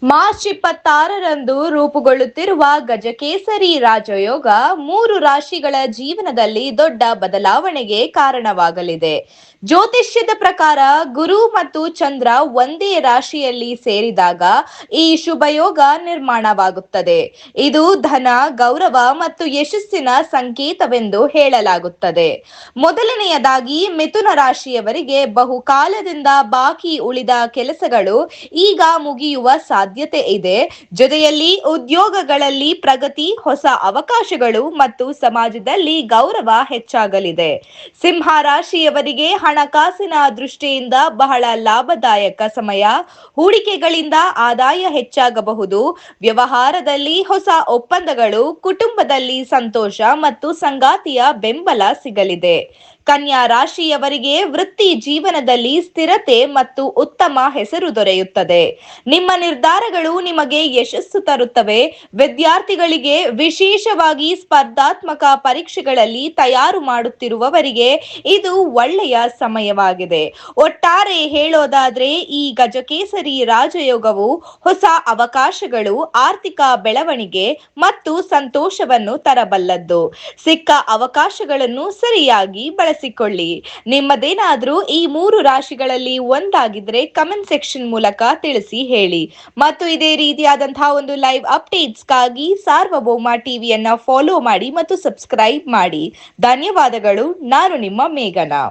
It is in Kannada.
ಮಾರ್ಚ್ 26ರಂದು ರೂಪುಗೊಳ್ಳುತ್ತಿರುವ ಗಜಕೇಸರಿ ರಾಜಯೋಗ 3 ರಾಶಿಗಳ ಜೀವನದಲ್ಲಿ ದೊಡ್ಡ ಬದಲಾವಣೆಗೆ ಕಾರಣವಾಗಲಿದೆ. ಜ್ಯೋತಿಷ್ಯದ ಪ್ರಕಾರ ಗುರು ಮತ್ತು ಚಂದ್ರ ಒಂದೇ ರಾಶಿಯಲ್ಲಿ ಸೇರಿದಾಗ ಈ ಶುಭಯೋಗ ನಿರ್ಮಾಣವಾಗುತ್ತದೆ. ಇದು ಧನ, ಗೌರವ ಮತ್ತು ಯಶಸ್ಸಿನ ಸಂಕೇತವೆಂದು ಹೇಳಲಾಗುತ್ತದೆ. ಮೊದಲನೆಯದಾಗಿ ಮಿಥುನ ರಾಶಿಯವರಿಗೆ ಬಹುಕಾಲದಿಂದ ಬಾಕಿ ಉಳಿದ ಕೆಲಸಗಳು ಈಗ ಮುಗಿಯುವ ಸಾಧ್ಯತೆ ಇದೆ. ಜೊತೆಯಲ್ಲಿ ಉದ್ಯೋಗಗಳಲ್ಲಿ ಪ್ರಗತಿ, ಹೊಸ ಅವಕಾಶಗಳು ಮತ್ತು ಸಮಾಜದಲ್ಲಿ ಗೌರವ ಹೆಚ್ಚಾಗಲಿದೆ. ಸಿಂಹ ರಾಶಿಯವರಿಗೆ ಹಣಕಾಸಿನ ದೃಷ್ಟಿಯಿಂದ ಬಹಳ ಲಾಭದಾಯಕ ಸಮಯ. ಹೂಡಿಕೆಗಳಿಂದ ಆದಾಯ ಹೆಚ್ಚಾಗಬಹುದು. ವ್ಯವಹಾರದಲ್ಲಿ ಹೊಸ ಒಪ್ಪಂದಗಳು, ಕುಟುಂಬದಲ್ಲಿ ಸಂತೋಷ ಮತ್ತು ಸಂಗಾತಿಯ ಬೆಂಬಲ ಸಿಗಲಿದೆ. ಕನ್ಯಾ ರಾಶಿಯವರಿಗೆ ವೃತ್ತಿ ಜೀವನದಲ್ಲಿ ಸ್ಥಿರತೆ ಮತ್ತು ಉತ್ತಮ ಹೆಸರು ದೊರೆಯುತ್ತದೆ. ನಿಮ್ಮ ನಿರ್ಧಾರಗಳು ನಿಮಗೆ ಯಶಸ್ಸು ತರುತ್ತವೆ. ವಿದ್ಯಾರ್ಥಿಗಳಿಗೆ, ವಿಶೇಷವಾಗಿ ಸ್ಪರ್ಧಾತ್ಮಕ ಪರೀಕ್ಷೆಗಳಲ್ಲಿ ತಯಾರು ಮಾಡುತ್ತಿರುವವರಿಗೆ ಇದು ಒಳ್ಳೆಯ ಸಮಯವಾಗಿದೆ. ಒಟ್ಟಾರೆ ಹೇಳೋದಾದ್ರೆ ಈ ಗಜಕೇಸರಿ ರಾಜಯೋಗವು ಹೊಸ ಅವಕಾಶಗಳು, ಆರ್ಥಿಕ ಬೆಳವಣಿಗೆ ಮತ್ತು ಸಂತೋಷವನ್ನು ತರಬಲ್ಲದ್ದು. ಸಿಕ್ಕ ಅವಕಾಶಗಳನ್ನು ಸರಿಯಾಗಿ ಬಳಸಿಕೊಳ್ಳಿ. ನಿಮ್ಮದೇನಾದ್ರೂ ಈ 3 ರಾಶಿಗಳಲ್ಲಿ ಒಂದಾಗಿದ್ರೆ ಕಮೆಂಟ್ ಸೆಕ್ಷನ್ ಮೂಲಕ ತಿಳಿಸಿ ಹೇಳಿ. ಮತ್ತು ಇದೇ ರೀತಿಯಾದಂತಹ ಒಂದು ಲೈವ್ ಅಪ್ಡೇಟ್ಸ್ಗಾಗಿ ಸಾರ್ವಭೌಮ ಟಿವಿಯನ್ನ ಫಾಲೋ ಮಾಡಿ ಮತ್ತು ಸಬ್ಸ್ಕ್ರೈಬ್ ಮಾಡಿ. ಧನ್ಯವಾದಗಳು. ನಾನು ನಿಮ್ಮ ಮೇಘನಾ.